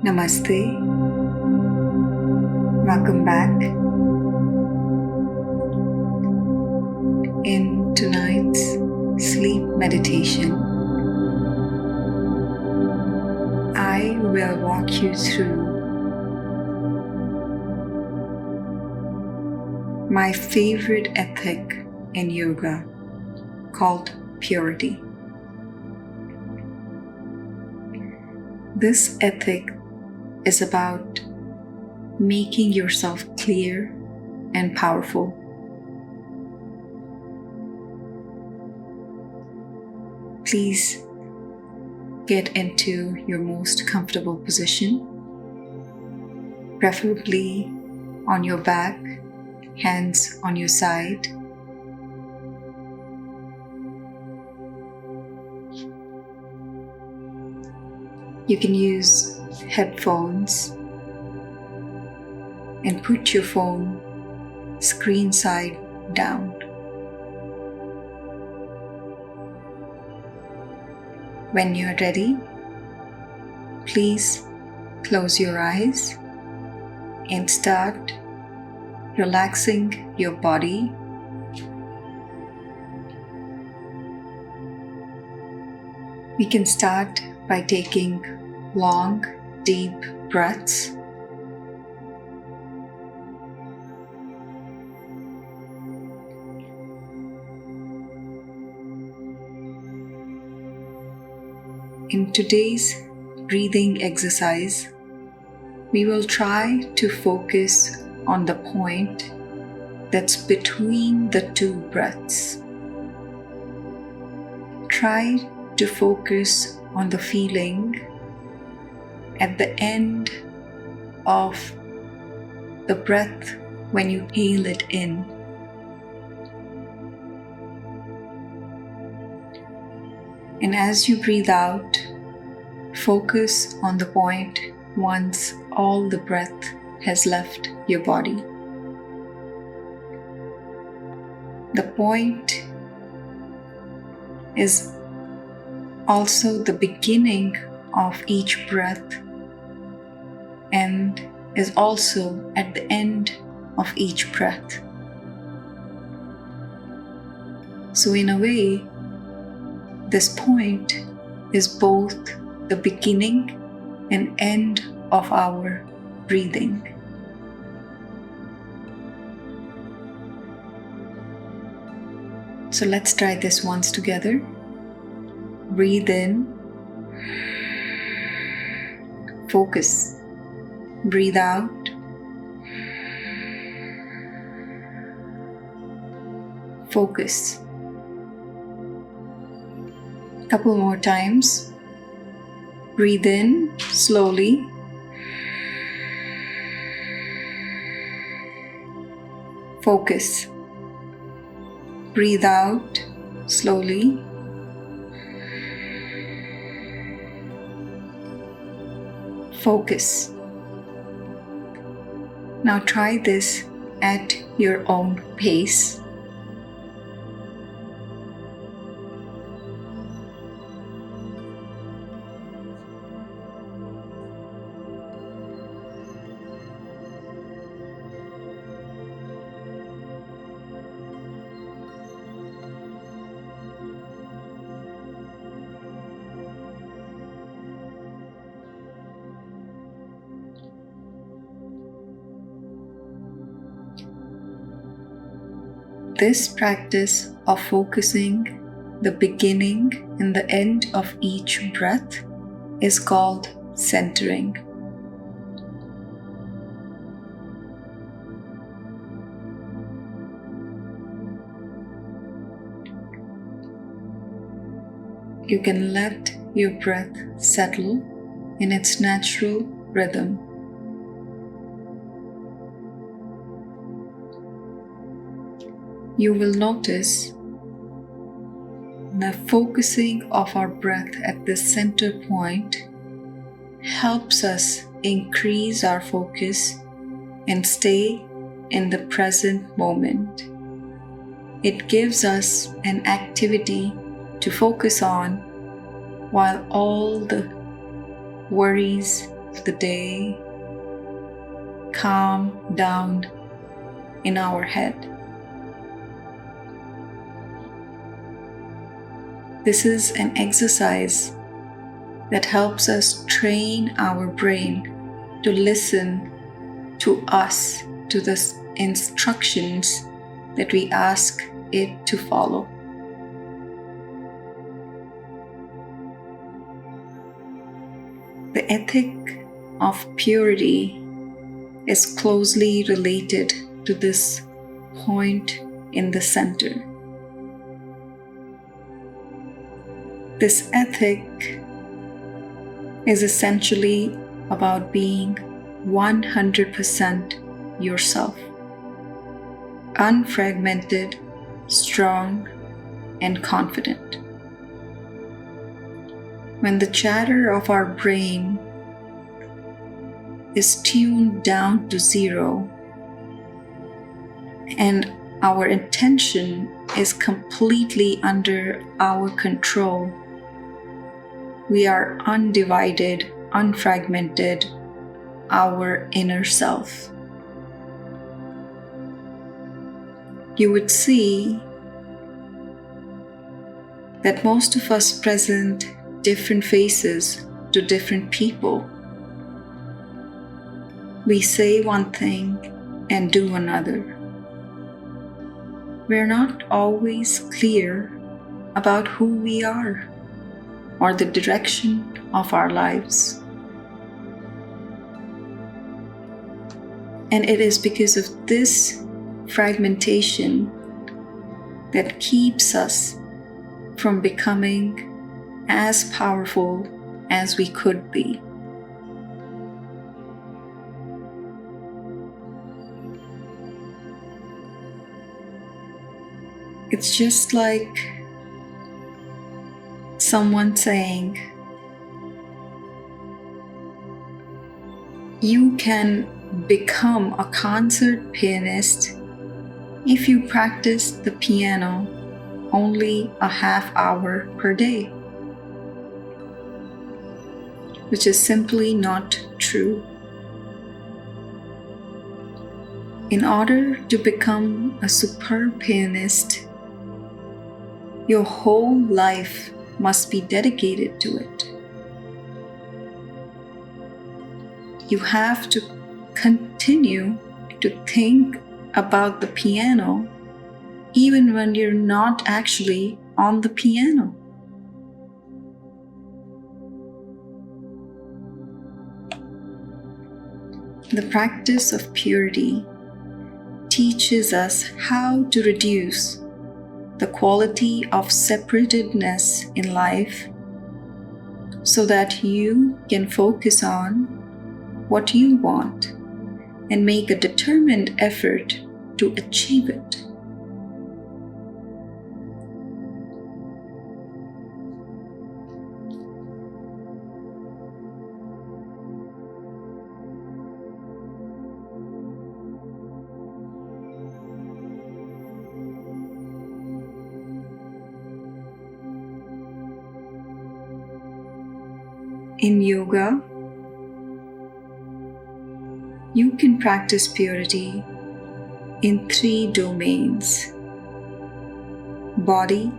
Namaste. Welcome back. In tonight's sleep meditation, I will walk you through my favorite ethic in yoga called purity. This ethic is about making yourself clear and powerful. Please get into your most comfortable position, preferably on your back, hands on your side. You can use headphones and put your phone screen side down. When you're ready, please close your eyes and start relaxing your body. We can start by taking long, deep breaths. In today's breathing exercise, we will try to focus on the point that's between the two breaths. Try to focus on the feeling at the end of the breath when you inhale it in. And as you breathe out, focus on the point once all the breath has left your body. The point is also the beginning of each breath and is also at the end of each breath. So in a way, this point is both the beginning and end of our breathing. So let's try this once together. Breathe in. Focus. Breathe out. Focus. Couple more times. Breathe in slowly. Focus. Breathe out slowly. Focus. Now try this at your own pace. This practice of focusing the beginning and the end of each breath is called centering. You can let your breath settle in its natural rhythm. You will notice the focusing of our breath at this center point helps us increase our focus and stay in the present moment. It gives us an activity to focus on while all the worries of the day calm down in our head. This is an exercise that helps us train our brain to listen to us, to the instructions that we ask it to follow. The ethic of purity is closely related to this point in the center. This ethic is essentially about being 100% yourself, unfragmented, strong, and confident. When the chatter of our brain is tuned down to zero and our intention is completely under our control, we are undivided, unfragmented, our inner self. You would see that most of us present different faces to different people. We say one thing and do another. We're not always clear about who we are or the direction of our lives. And it is because of this fragmentation that keeps us from becoming as powerful as we could be. It's just like someone saying, you can become a concert pianist if you practice the piano only a half hour per day, which is simply not true. In order to become a superb pianist, your whole life must be dedicated to it. You have to continue to think about the piano even when you're not actually on the piano. The practice of purity teaches us how to reduce the quality of separatedness in life so that you can focus on what you want and make a determined effort to achieve it. In yoga, you can practice purity in 3 domains: body,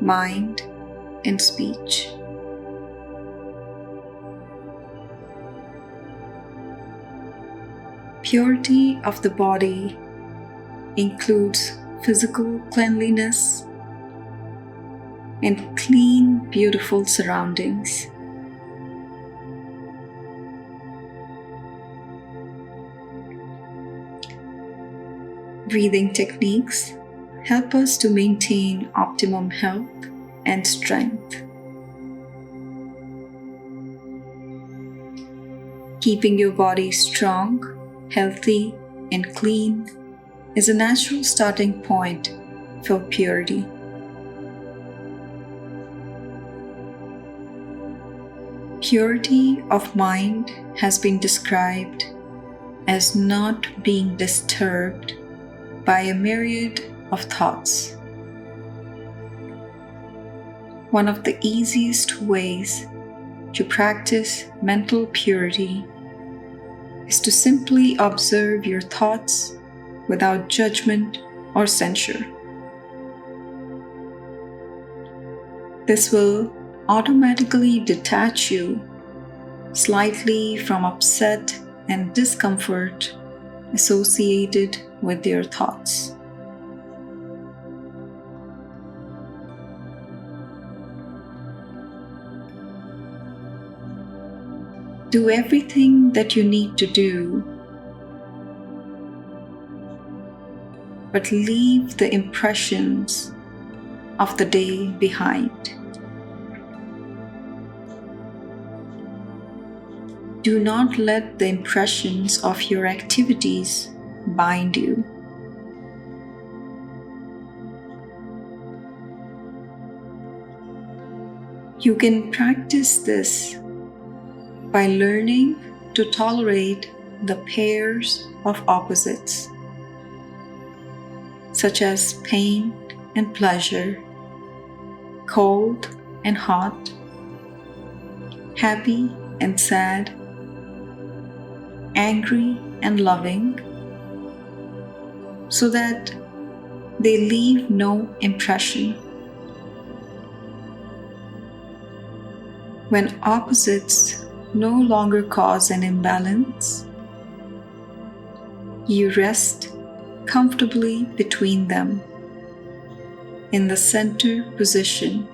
mind, and speech. Purity of the body includes physical cleanliness and clean, beautiful surroundings. Breathing techniques help us to maintain optimum health and strength. Keeping your body strong, healthy, and clean is a natural starting point for purity. Purity of mind has been described as not being disturbed by a myriad of thoughts. One of the easiest ways to practice mental purity is to simply observe your thoughts without judgment or censure. This will automatically detach you slightly from upset and discomfort associated with your thoughts. Do everything that you need to do, but leave the impressions of the day behind. Do not let the impressions of your activities bind you. You can practice this by learning to tolerate the pairs of opposites, such as pain and pleasure, cold and hot, happy and sad, angry and loving, so that they leave no impression. When opposites no longer cause an imbalance, you rest comfortably between them in the center position.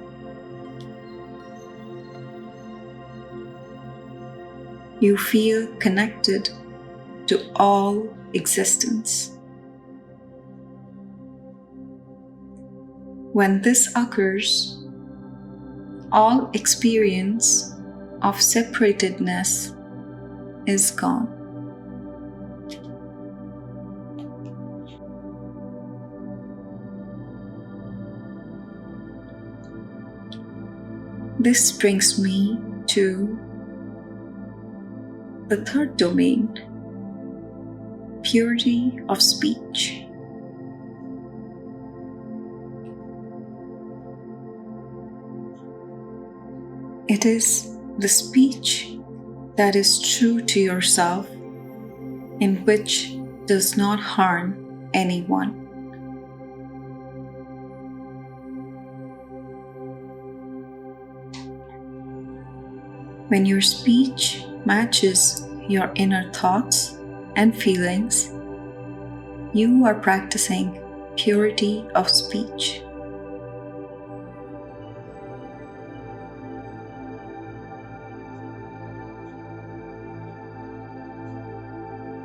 You feel connected to all existence. When this occurs, all experience of separatedness is gone. This brings me to the third domain, purity of speech. It is the speech that is true to yourself, in which does not harm anyone. When your speech matches your inner thoughts and feelings, you are practicing purity of speech.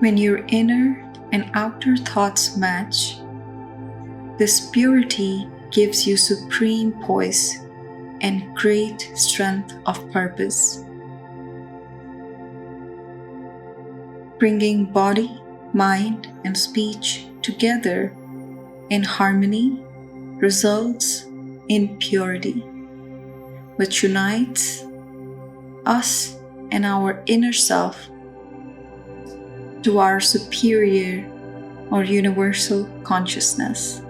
When your inner and outer thoughts match, this purity gives you supreme poise and great strength of purpose. Bringing body, mind, and speech together in harmony results in purity, which unites us and our inner self to our superior or universal consciousness.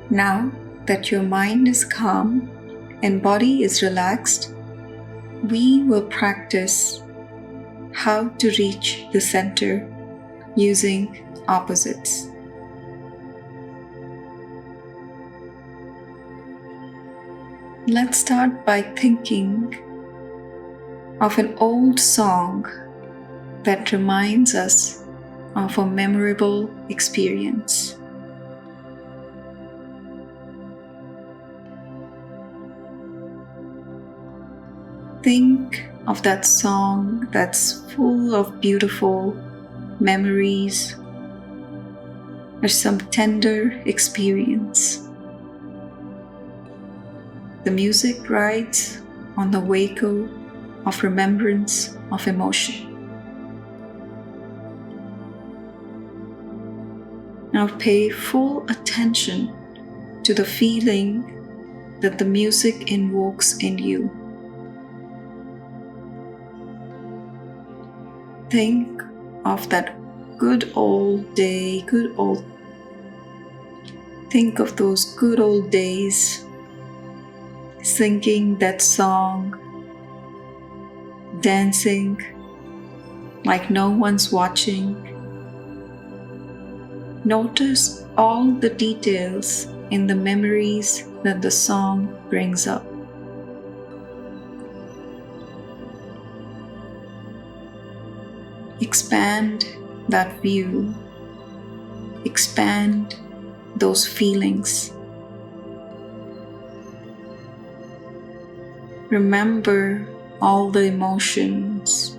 Now that your mind is calm and body is relaxed, we will practice how to reach the center using opposites. Let's start by thinking of an old song that reminds us of a memorable experience. Think of that song that's full of beautiful memories or some tender experience. The music rides on the waco of remembrance of emotion. Now pay full attention to the feeling that the music invokes in you. Think of that good old day, good old Think of those good old days, singing that song, dancing like no one's watching. Notice all the details in the memories that the song brings up. Expand that view. Expand those feelings. Remember all the emotions.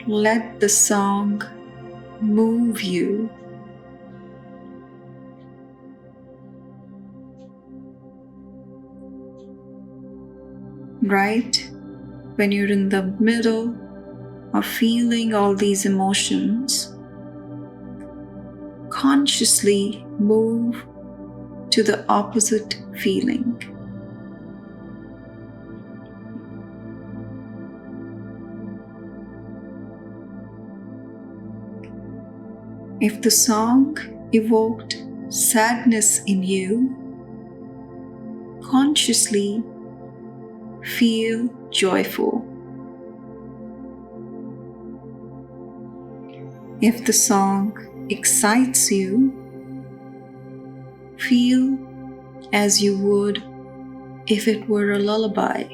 Let the song move you. Right when you're in the middle of feeling all these emotions, consciously move to the opposite feeling. If the song evoked sadness in you, consciously feel joyful. If the song excites you, feel as you would if it were a lullaby.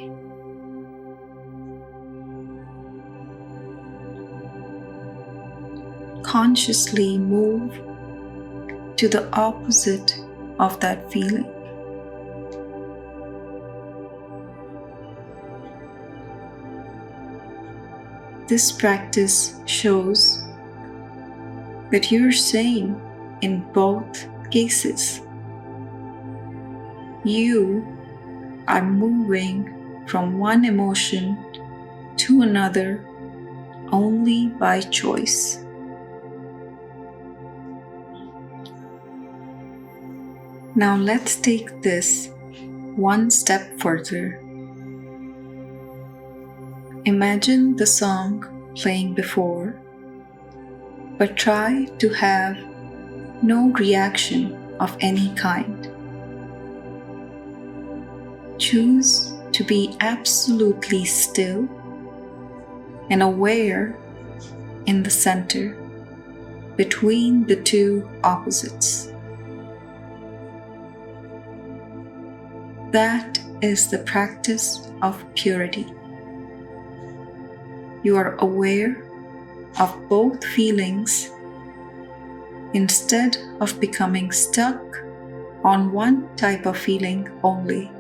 Consciously move to the opposite of that feeling. This practice shows that you're sane in both cases. You are moving from one emotion to another only by choice. Now let's take this one step further. Imagine the song playing before, but try to have no reaction of any kind. Choose to be absolutely still and aware in the center between the two opposites. That is the practice of purity. You are aware of both feelings instead of becoming stuck on one type of feeling only.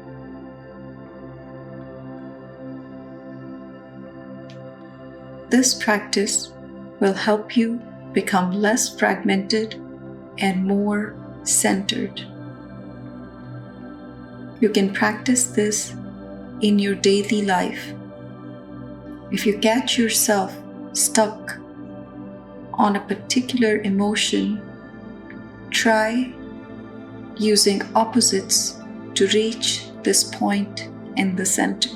This practice will help you become less fragmented and more centered. You can practice this in your daily life. If you catch yourself stuck on a particular emotion, try using opposites to reach this point in the center.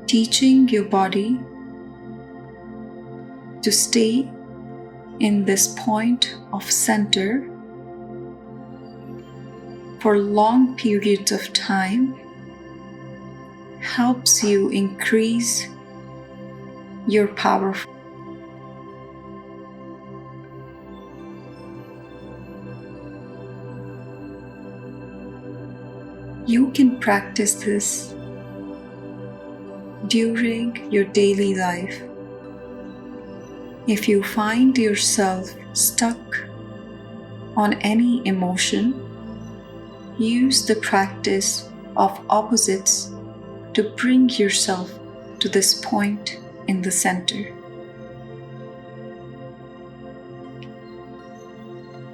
Teaching your body to stay in this point of center for long periods of time helps you increase your power. You can practice this during your daily life. If you find yourself stuck on any emotion, use the practice of opposites to bring yourself to this point in the center.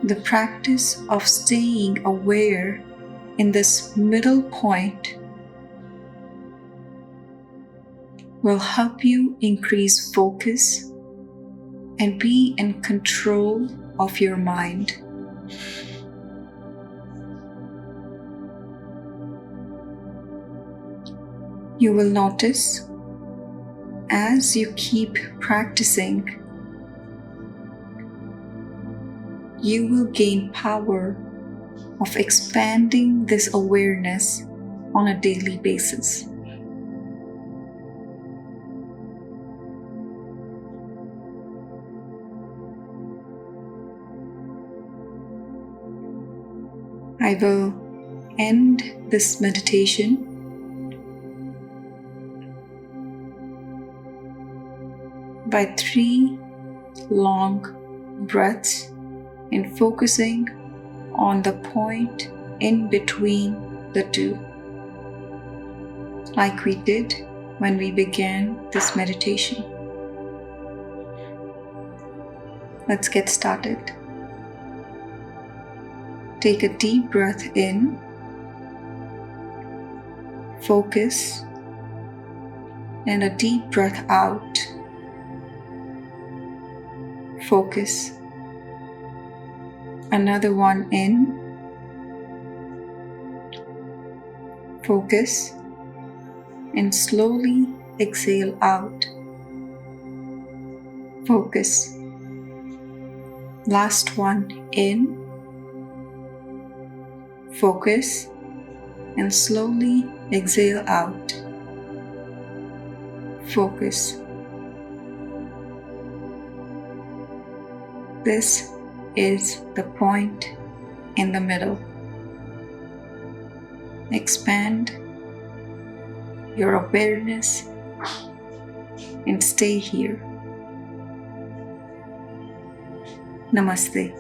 The practice of staying aware in this middle point will help you increase focus and be in control of your mind. You will notice As you keep practicing, you will gain power of expanding this awareness on a daily basis. I will end this meditation by 3 long breaths and focusing on the point in between the two, like we did when we began this meditation. Let's get started. Take a deep breath in, focus, and a deep breath out, focus. Another one in, focus, and slowly exhale out, focus. Last one in, focus, and slowly exhale out, focus. This is the point in the middle. Expand your awareness and stay here. Namaste.